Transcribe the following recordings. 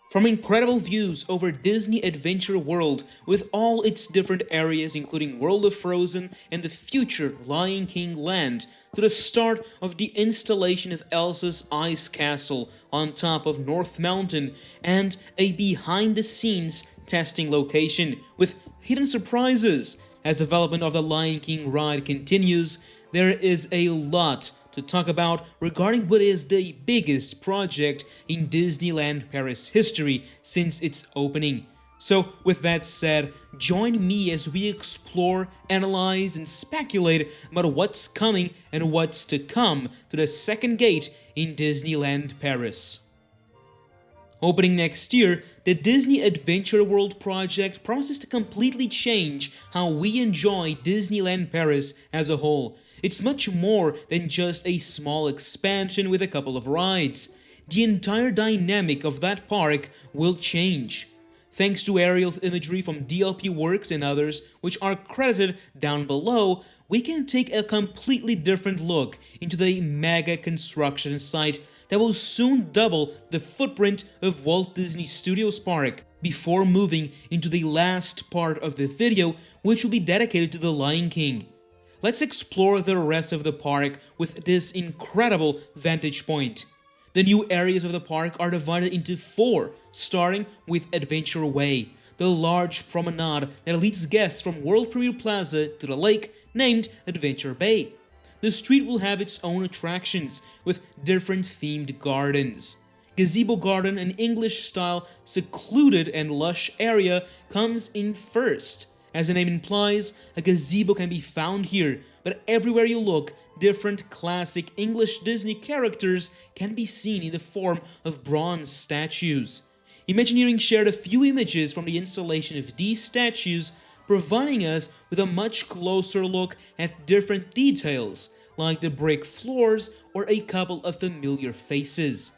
From incredible views over Disney Adventure World with all its different areas including World of Frozen and the future Lion King land, to the start of the installation of Elsa's Ice Castle on top of North Mountain and a behind-the-scenes testing location with hidden surprises. As development of the Lion King ride continues, there is a lot to talk about regarding what is the biggest project in Disneyland Paris history since its opening. So with that said, join me as we explore, analyze, and speculate about what's coming and what's to come to the second gate in Disneyland Paris. Opening next year, the Disney Adventure World project promises to completely change how we enjoy Disneyland Paris as a whole. It's much more than just a small expansion with a couple of rides. The entire dynamic of that park will change. Thanks to aerial imagery from DLPWorks and others, which are credited down below, we can take a completely different look into the mega construction site that will soon double the footprint of Walt Disney Studios Park, before moving into the last part of the video, which will be dedicated to the Lion King. Let's explore the rest of the park with this incredible vantage point. The new areas of the park are divided into 4, starting with Adventure Way, the large promenade that leads guests from World Premiere Plaza to the lake named Adventure Bay. The street will have its own attractions with different themed gardens. Gazebo Garden, an English-style, secluded and lush area, comes in first. As the name implies, a gazebo can be found here, but everywhere you look, different classic English Disney characters can be seen in the form of bronze statues. Imagineering shared a few images from the installation of these statues, providing us with a much closer look at different details, like the brick floors or a couple of familiar faces.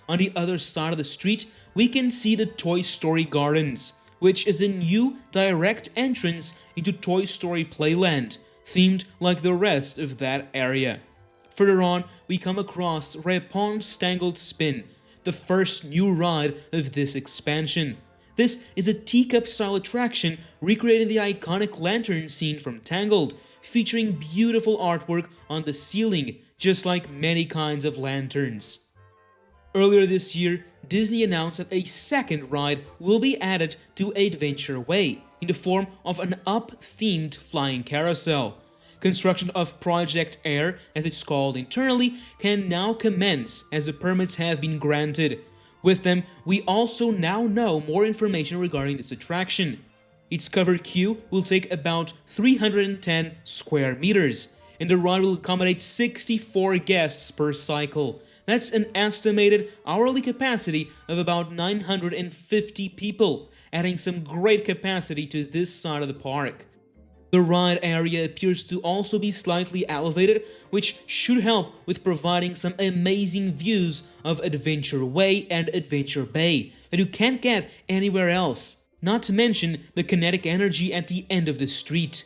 On the other side of the street, we can see the Toy Story Gardens, which is a new direct entrance into Toy Story Playland, themed like the rest of that area. Further on, we come across Rapunzel's Tangled Spin, the first new ride of this expansion. This is a teacup-style attraction recreating the iconic lantern scene from Tangled, featuring beautiful artwork on the ceiling, just like many kinds of lanterns. Earlier this year, Disney announced that a second ride will be added to Adventure Way, in the form of an up-themed flying carousel. Construction of Project Air, as it's called internally, can now commence as the permits have been granted. With them, we also now know more information regarding this attraction. Its covered queue will take about 310 square meters, and the ride will accommodate 64 guests per cycle. That's an estimated hourly capacity of about 950 people, adding some great capacity to this side of the park. The ride area appears to also be slightly elevated, which should help with providing some amazing views of Adventure Way and Adventure Bay that you can't get anywhere else, not to mention the kinetic energy at the end of the street.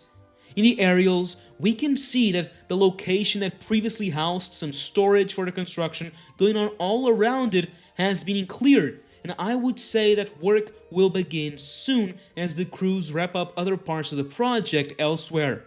In the aerials, we can see that the location that previously housed some storage for the construction going on all around it has been cleared, and I would say that work will begin soon as the crews wrap up other parts of the project elsewhere.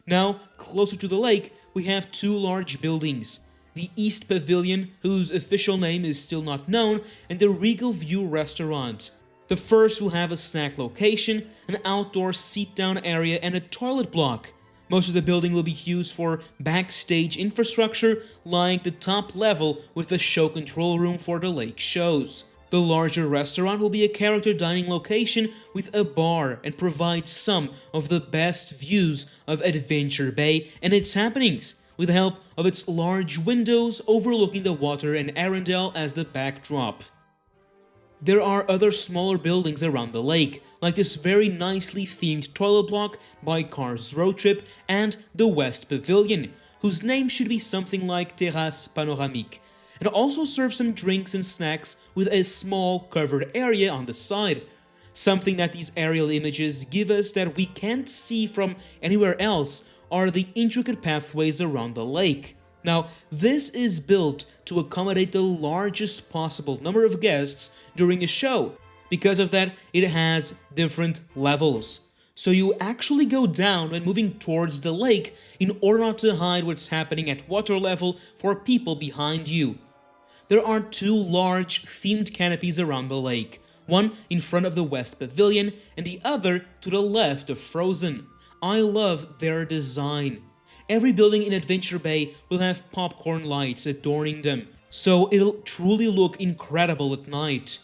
Now, closer to the lake, we have 2 large buildings: the East Pavilion, whose official name is still not known, and the Regal View restaurant. The first will have a snack location, an outdoor seat-down area, and a toilet block. Most of the building will be used for backstage infrastructure, like the top level with the show control room for the lake shows. The larger restaurant will be a character dining location with a bar and provide some of the best views of Adventure Bay and its happenings, with the help of its large windows overlooking the water and Arendelle as the backdrop. There are other smaller buildings around the lake, like this very nicely themed toilet block by Cars Road Trip and the West Pavilion, whose name should be something like Terrasse Panoramique, and also serve some drinks and snacks with a small covered area on the side. Something that these aerial images give us that we can't see from anywhere else are the intricate pathways around the lake. Now, this is built to accommodate the largest possible number of guests during a show. Because of that, it has different levels. So you actually go down when moving towards the lake in order not to hide what's happening at water level for people behind you. There are two large themed canopies around the lake, one in front of the West Pavilion and the other to the left of Frozen. I love their design. Every building in Adventure Bay will have popcorn lights adorning them, so it'll truly look incredible at night.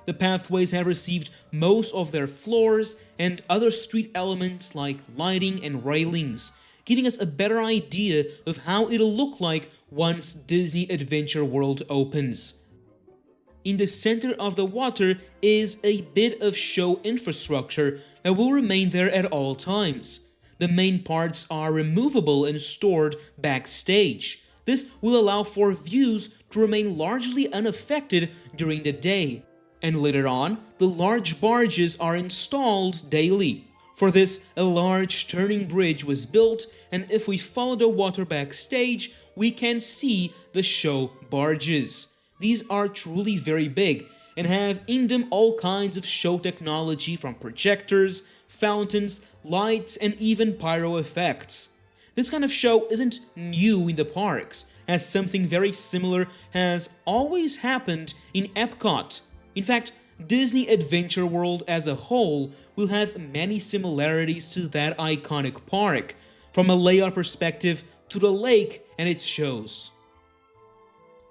The pathways have received most of their floors and other street elements like lighting and railings, giving us a better idea of how it'll look like once Disney Adventure World opens. In the center of the water is a bit of show infrastructure that will remain there at all times. The main parts are removable and stored backstage. This will allow for views to remain largely unaffected during the day. And later on, the large barges are installed daily. For this, a large turning bridge was built, and if we follow the water backstage, we can see the show barges. These are truly very big, and have in them all kinds of show technology from projectors, fountains, lights, and even pyro effects. This kind of show isn't new in the parks, as something very similar has always happened in Epcot. In fact, Disney Adventure World as a whole will have many similarities to that iconic park, from a layout perspective to the lake and its shows.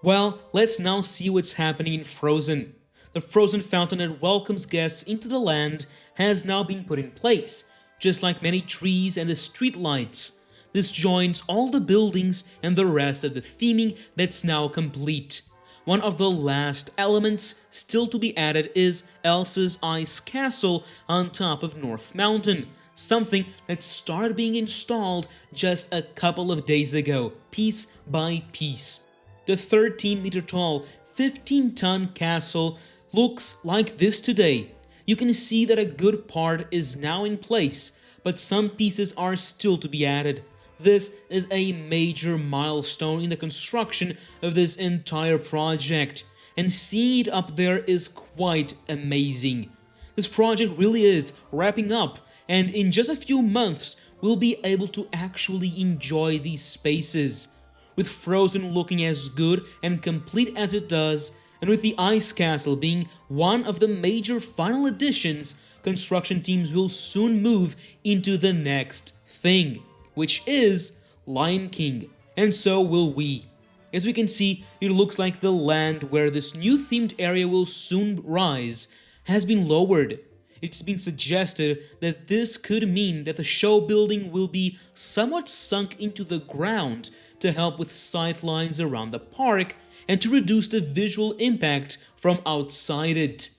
Well, let's now see what's happening in Frozen. The Frozen fountain that welcomes guests into the land has now been put in place, just like many trees and the street lights. This joins all the buildings and the rest of the theming that's now complete. One of the last elements still to be added is Elsa's Ice Castle on top of North Mountain, something that started being installed just a couple of days ago, piece by piece. The 13-meter tall, 15-ton castle looks like this today. You can see that a good part is now in place, but some pieces are still to be added. This is a major milestone in the construction of this entire project, and seeing it up there is quite amazing. This project really is wrapping up, and in just a few months we'll be able to actually enjoy these spaces. With Frozen looking as good and complete as it does, and with the Ice Castle being one of the major final additions, construction teams will soon move into the next thing, which is Lion King, and so will we. As we can see, it looks like the land where this new themed area will soon rise has been lowered. It's been suggested that this could mean that the show building will be somewhat sunk into the ground to help with sight lines around the park and to reduce the visual impact from outside it.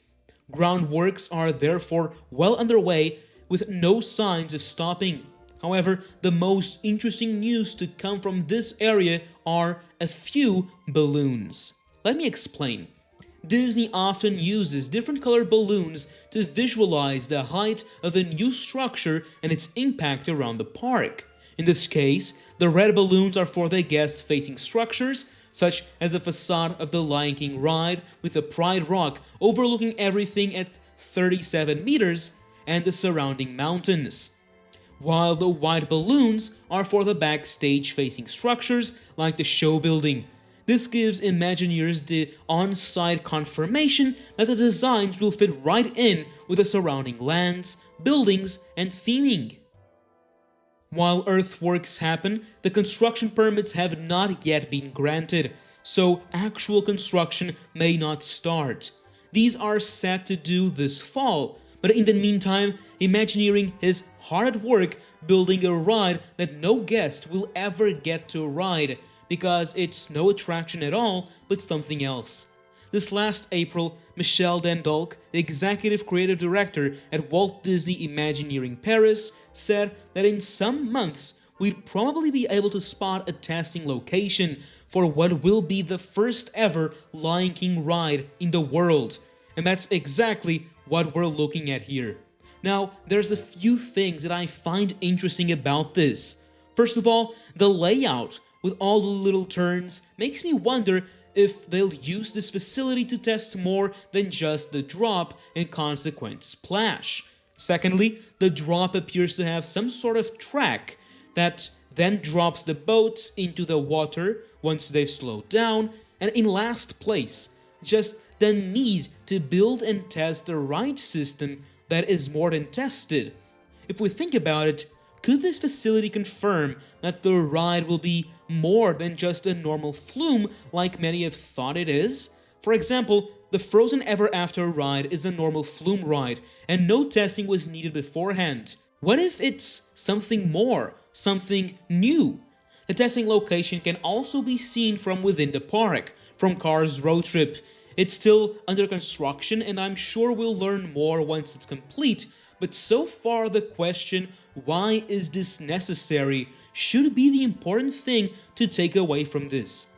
Groundworks are therefore well underway with no signs of stopping. However, the most interesting news to come from this area are a few balloons. Let me explain. Disney often uses different colored balloons to visualize the height of a new structure and its impact around the park. In this case, the red balloons are for the guest-facing structures, such as the facade of the Lion King ride with the Pride Rock overlooking everything at 37 meters and the surrounding mountains. While the white balloons are for the backstage-facing structures like the show building. This gives Imagineers the on-site confirmation that the designs will fit right in with the surrounding lands, buildings, and theming. While earthworks happen, the construction permits have not yet been granted, so actual construction may not start. These are set to do this fall, but in the meantime, Imagineering is hard at work building a ride that no guest will ever get to ride, because it's no attraction at all, but something else. This last April, Michel Dendolk, the executive creative director at Walt Disney Imagineering Paris, said that in some months we'd probably be able to spot a testing location for what will be the first ever Lion King ride in the world. And that's exactly what we're looking at here. Now, there's a few things that I find interesting about this. First of all, the layout with all the little turns makes me wonder if they'll use this facility to test more than just the drop and consequent splash. Secondly, the drop appears to have some sort of track that then drops the boats into the water once they've slowed down, and in last place, just the need to build and test the right system that is more than tested. If we think about it, could this facility confirm that the ride will be more than just a normal flume like many have thought it is? For example, the Frozen Ever After ride is a normal flume ride, and no testing was needed beforehand. What if it's something more, something new? The testing location can also be seen from within the park, from Cars Road Trip. It's still under construction, and I'm sure we'll learn more once it's complete, but so far the question, why is this necessary, should be the important thing to take away from this.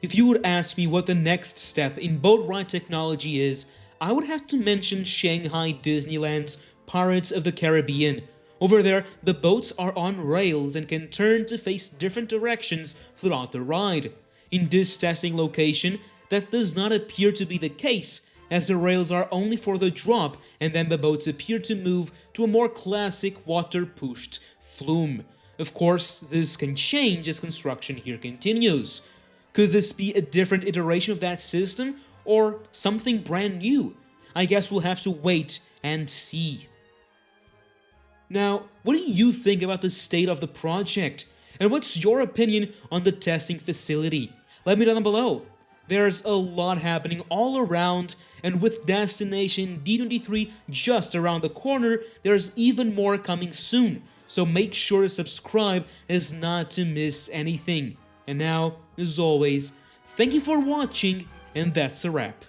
If you would ask me what the next step in boat ride technology is, I would have to mention Shanghai Disneyland's Pirates of the Caribbean. Over there, the boats are on rails and can turn to face different directions throughout the ride. In this testing location, that does not appear to be the case, as the rails are only for the drop and then the boats appear to move to a more classic water-pushed flume. Of course, this can change as construction here continues. Could this be a different iteration of that system, or something brand new? I guess we'll have to wait and see. Now, what do you think about the state of the project? And what's your opinion on the testing facility? Let me know down below. There's a lot happening all around, and with Destination D23 just around the corner, there's even more coming soon. So make sure to subscribe as not to miss anything. And now, as always, thank you for watching, and that's a wrap.